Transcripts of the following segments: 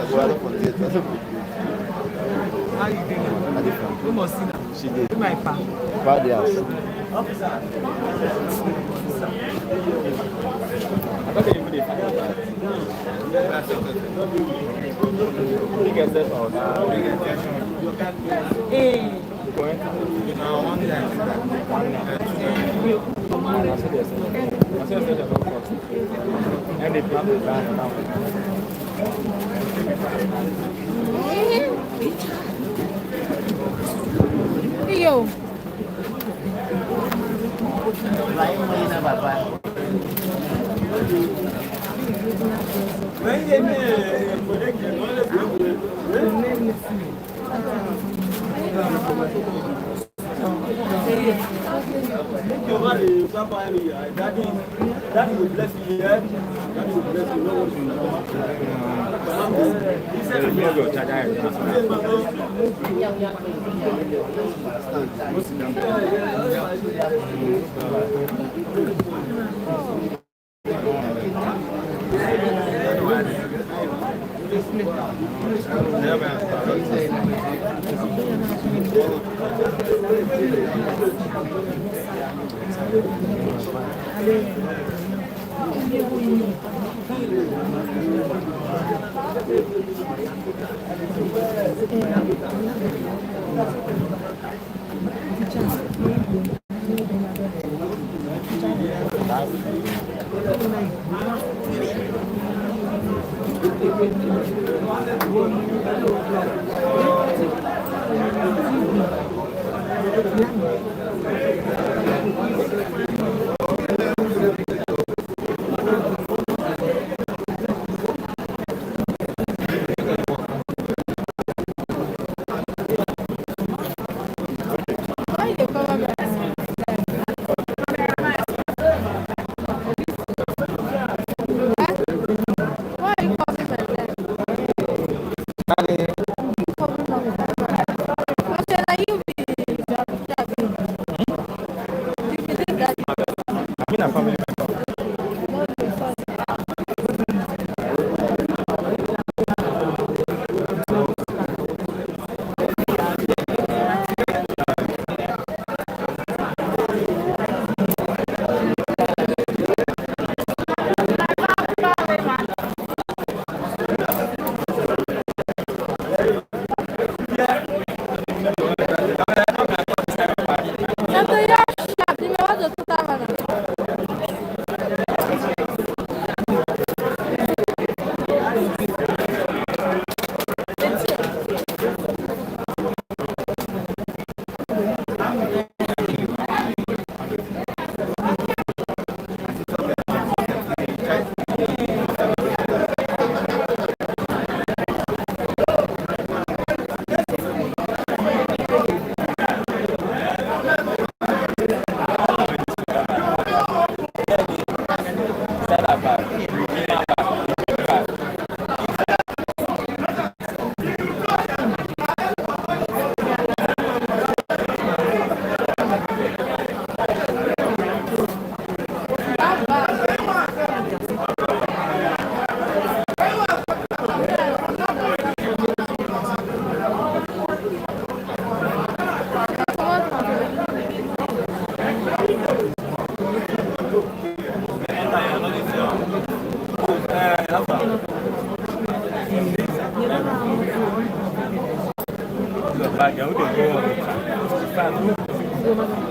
How you doing? Who must see that? She did. My pa. Bad house. I thought they put it. Yo. Daddy will bless you. Daddy will bless you.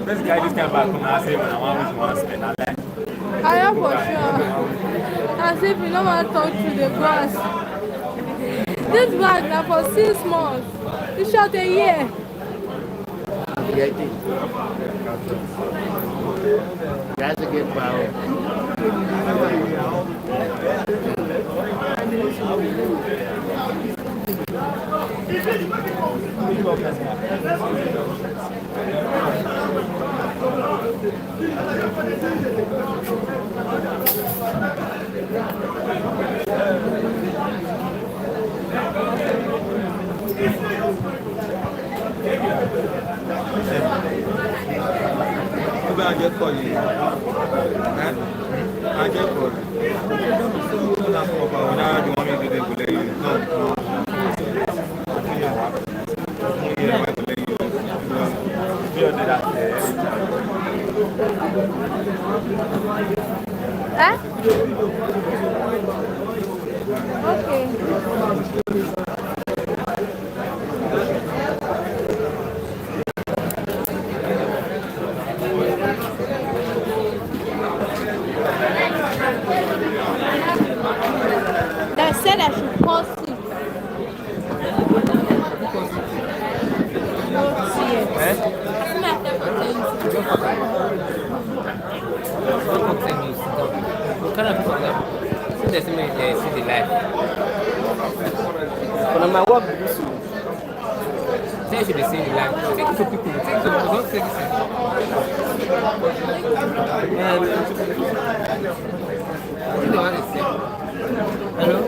This guy just came back from Nasi when I want to spend a lot. I am for sure. As if you don't want to talk to the grass. This bag now for 6 months. It's short a year. That's a good power. I get for you. I get for you. They said I should pause it. But on my work, They should be seeing the life. Take it to people. Take it to people. Don't take it. You know what it says. Hello?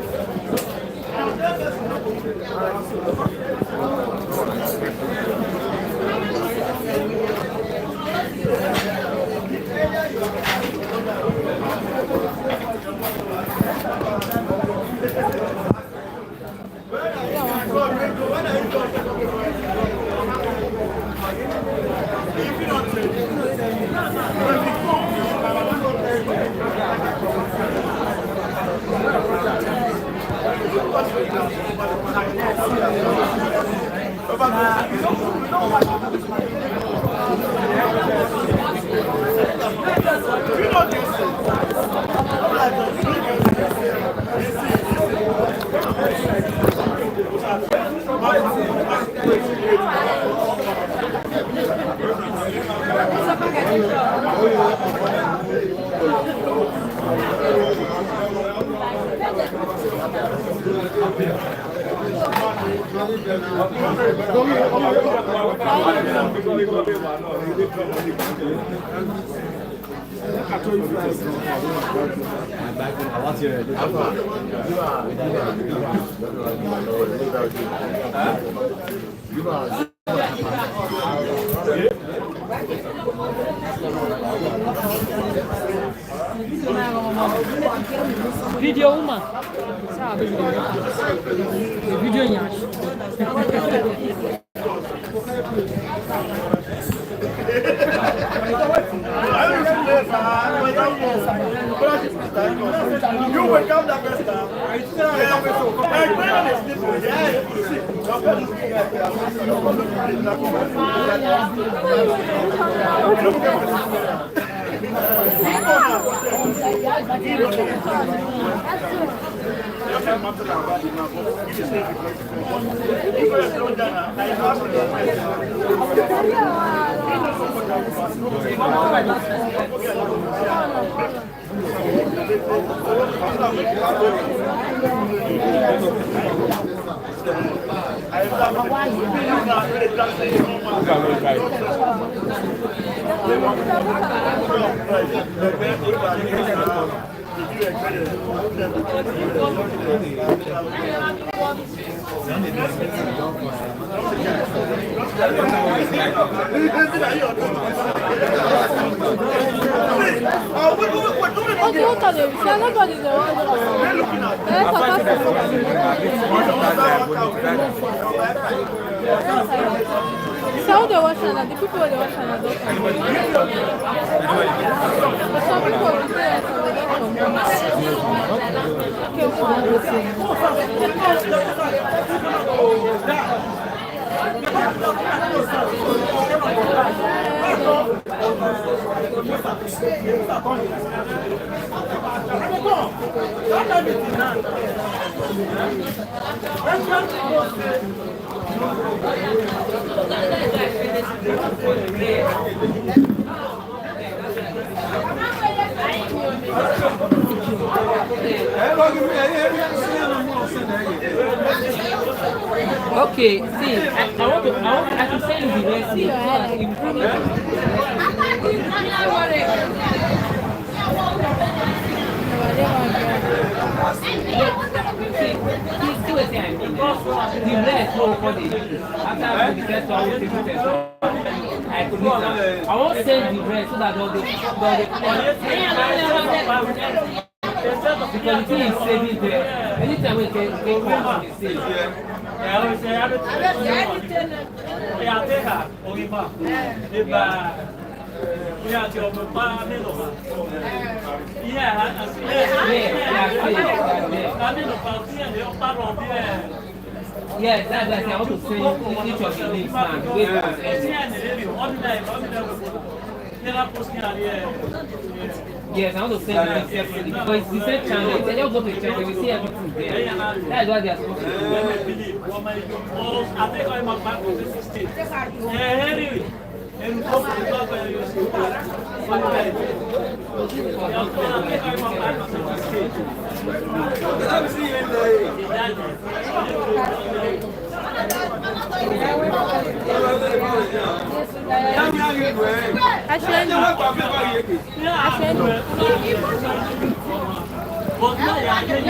Video uma. Sabe? Video em acho. You wake up that first time. So they watch another, the people they watch another. Some people will say that Okay, see, I can send you the recipe. The rest will for the after the first one will take the test. I could use that. I won't send the rest so that all the because the thing is saving there. Anytime we can come on the same. Yeah, you have a bar middle. Yeah, yes, that's like I want to send each of the links now. Wait for yes, I want to send them separately because it's the same channel. They just go to the channel, they will see everything there. That's what they are supposed to do. Actually,